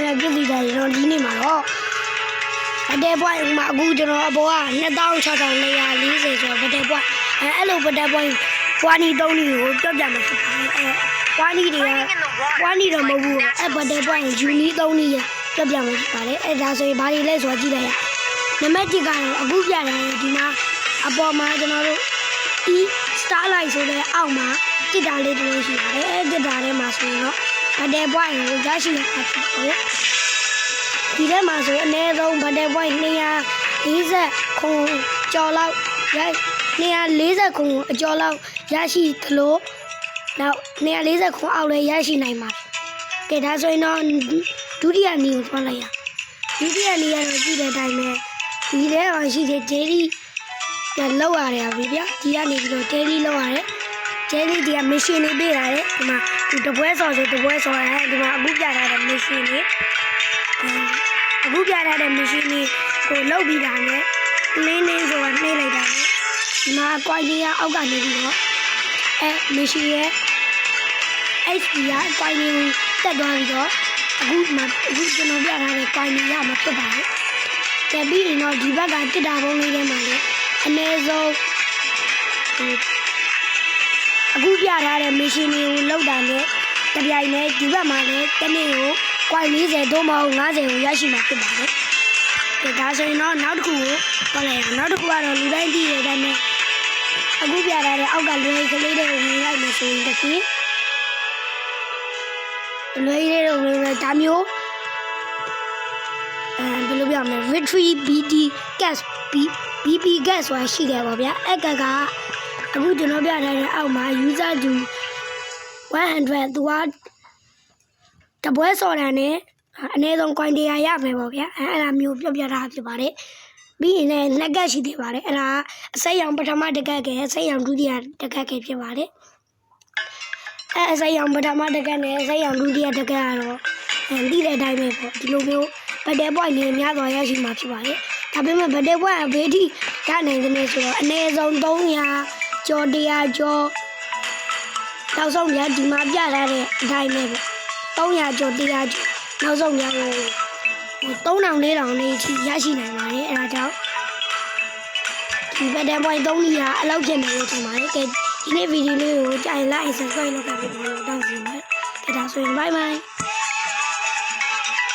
ပြည့်တယ်ကျွန်တော်ဒီနေ့မှာတော့ဗတ်တယ်ပွိုင်းမှာအခုကျွန်တော်အပေါ်က26,440ဆိုတော့ဗတ်တယ်ပွိုင်းအဲ့လိုဗတ်တယ်ပွိုင်းပွားနီ3နီကိုကြောက်ကြမှာဖြစ်ပါတယ်ပွားနီတွေကပွားနီတော့မဟုတ်ဘူးအဲ့ဗတ်တယ်ပွိုင်းယူနီ3နီကြောက်ကြမှာဖြစ်ပါတယ်အဲ့ဒါဆိုရင်ဘာတွေလဲဆိုတော့ကြည့်လိုက်ရနံပါတ်1ကတော့အခုပြတယ်ဒီမှာအပေါ်မှာကျွန်တော်တို့ Starlight ဆိုတဲ့အောက်မှာဂစ်တာလေးတစ်လုံးရှိပါတယ်အဲ့ဂစ်တာထဲမှာဆိုရင်တော့ဗတ်တယ်ပွိုင်းကိုရရှိရတာဖြစ်ပါတယ်ဒီထဲမှာဆိုအနည်းဆုံးဗတ်တယ်ပွိုင်း240ခုကျော်လောက်240ခုအကျော်လောက်ရရှိသလိုနောက်240ခုအောက်လည်းရရှိနိုင်ပါတယ်ကဲဒါဆိုရင်တော့ဒုတိယနီကိုဖွင့်လိုက်ရဒုတိယနီကတော့ကြည့်တဲ့အတိုင်းပဲဒီထဲမှာရှိတဲ့ Jelly လောက်ရတယ်ဗျာဒီကနေပြီးတော့ Jelly လောက်ရတယ် Jelly ဒီက mission လေးပေးရတယ်ဒီမှာဒီတပွဲစော်ဆိုတပွဲစော်ရတယ်ဒီမှာအခုပြထားတဲ့ mission လေးအခုပြထားတဲ့ mission လေးကိုလောက်ပြီးတာနဲ့နင်းဆိုတာနှိမ့်လိုက်တာနဲ့ဒီမှာ coin လေးကအောက်ကနေပြီးတော့mission ရဲ့ HP က coin လေးတက်သွားပြီးတော့အခုကျွန်တော်ပြထားတဲ့ coin လေးရမှာဖြစ်ပါတယ်။ကြပြီးရင်တော့ဒီဘက်ကတစ်တာပုံးလေးထဲမှာလည်းအနည်းဆုံးအခုပြထားတဲ့ mission တွေကိုလောက်တာနဲ့တပြိုင်နဲ့ဒီဘက်မှာလည်းတစ်နေ့ကို coin 40သို့မဟုတ်50ကိုရရှိမှာဖြစ်ပါတယ်။ဒါဆိုရင်တော့နောက်တစ်ခုကိုပြောလိုက်ရအောင်နောက်တစ်ခုကတော့လူတိုင်းသိတဲ့အတိုင်းပဲအခုပြထားတဲ့အောက်ကလွယ်ကလေးတွေကိုဝင်လိုက်လို့ဆိုရင်တဖြည်းလွယ်လေးတွေဝင်လိုက်ဒါမျိုးဘယ်လိုပြောမလဲ Victory BD Gas BB Gas ဆိုတာရှိတယ်ပေါ့ဗျာအဲ့ကအခုကျွန်တော်ပြထားတဲ့အောက်မှာ user to 100သူကတပွဲစော်တာနဲ့အနည်းဆုံး coin 100ရမယ်ပေါ့ဗျာအဲ့ဒါမျိုးပြထားဖြစ်ပါတယ်ပြီးရင်လည်း2ကက်ရှိသေးပါတယ်အဲ့ဒါအစိမ်းရောင်ပထမတစ်ကက်ကအစိမ်းရောင်ဒုတိယတစ်ကက်ကဖြစ်ပါတယ်အဲ့အစိမ်းရောင်ပထမတစ်ကက်နဲ့အစိမ်းရောင်ဒုတိယတစ်ကက်ကတော့သိတဲ့အတိုင်းပဲပေါ့ဒီလိုမျိုးဗတ်တယ်ပွိုင်းနေများစွာရရှိမှာဖြစ်ပါတယ်ဒါပေမဲ့ဗတ်တယ်ပွိုင်းအဘေးထိရနိုင်တယ်ဆိုတော့အနည်းဆုံး300ကျော်100ကျော်နောက်ဆုံးညဒီမှာပြထားတဲ့အတိုင်းပဲပေါ့300ကျော်100ကျော်နောက်ဆုံးည3000 4000လေးထိရရှိနိုင်ပါတယ်အဲဒါကြောင့်ဒီဗတ်တယ်ပွိုင်း3နီးအလောက်ဖြစ်နေလို့ထင်ပါတယ်ကဲဒီနေ့ဗီဒီယိုလေးကိုကြိုင်လိုက် subscribe လုပ်ခဲ့ပြီးတော့တောင်းစီပါတယ်ကဲဒါဆိုရင် bye bye